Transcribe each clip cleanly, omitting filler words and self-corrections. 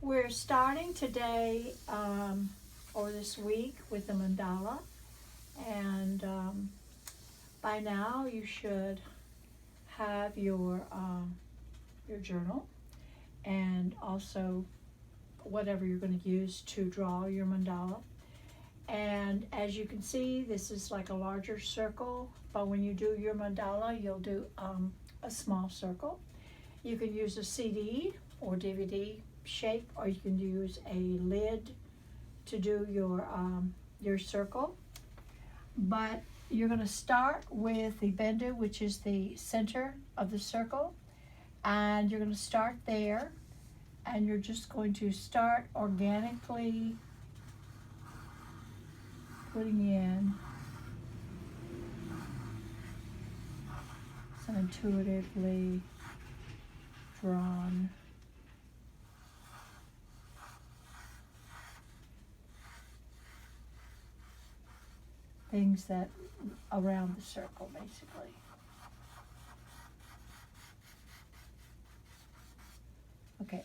We're starting today or this week with the mandala, and by now you should have your journal and also whatever you're going to use to draw your mandala. And as you can see, this is like a larger circle, but when you do your mandala, you'll do a small circle. You can use a CD or DVD shape, or you can use a lid to do your circle. But you're going to start with the bindu, which is the center of the circle, and you're going to start there, and you're just going to start organically putting in some intuitively drawn things that around the circle, basically. Okay,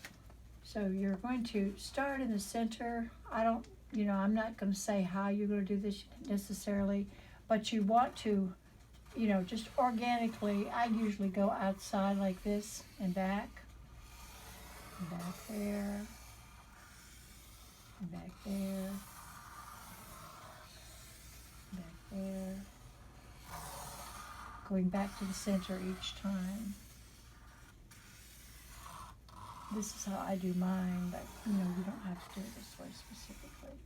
so you're going to start in the center. I'm not going to say how you're going to do this necessarily, but you want to, just organically. I usually go outside like this and back there, and back there, back there, going back to the center each time. This is how I do mine, but you don't have to do it this way specifically.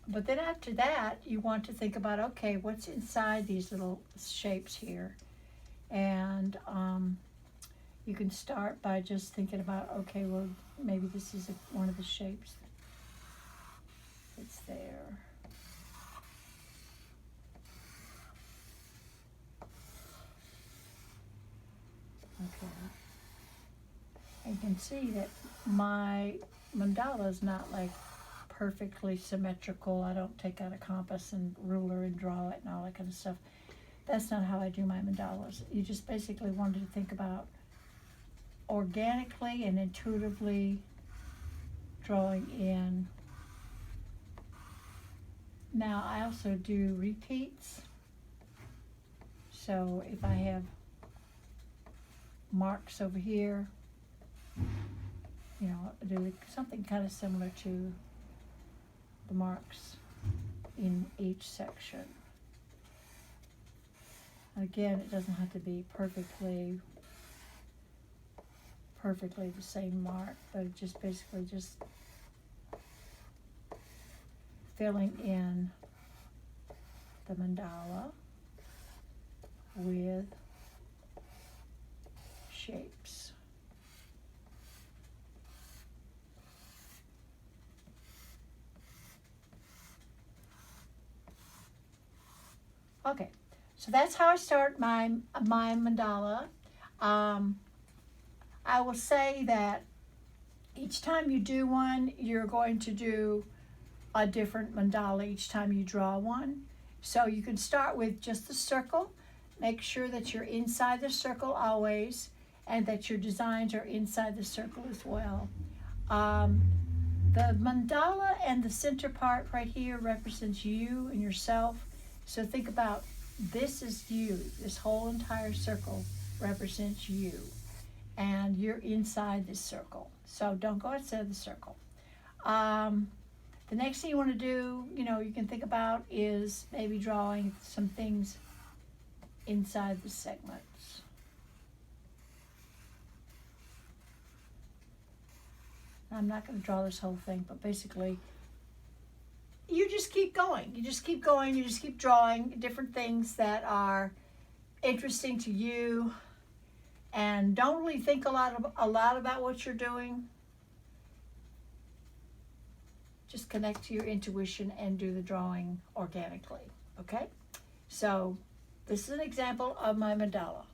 But then after that, you want to think about, okay, what's inside these little shapes here? And you can start by just thinking about, okay, well, maybe this is one of the shapes that's there. Okay. And you can see that my mandala is not like perfectly symmetrical. I don't take out a compass and ruler and draw it and all that kind of stuff. That's not how I do my mandalas. You just basically wanted to think about organically and intuitively drawing in. Now I also do repeats. So if I have marks over here, do something kind of similar to the marks in each section. Again, it doesn't have to be perfectly the same mark, but just basically just filling in the mandala with shapes. Okay, so that's how I start my mandala. I will say that each time you do one, you're going to do a different mandala each time you draw one. So you can start with just the circle. Make sure that you're inside the circle always, and that your designs are inside the circle as well. The mandala and the center part right here represents you and yourself. So think about, this is you. This whole entire circle represents you. And you're inside this circle. So don't go outside of the circle. The next thing you want to do, you can think about is maybe drawing some things inside the segments. I'm not going to draw this whole thing, but basically, you just keep going. You just keep going. You just keep drawing different things that are interesting to you, and don't really think a lot about what you're doing. Just connect to your intuition and do the drawing organically. Okay? So this is an example of my mandala.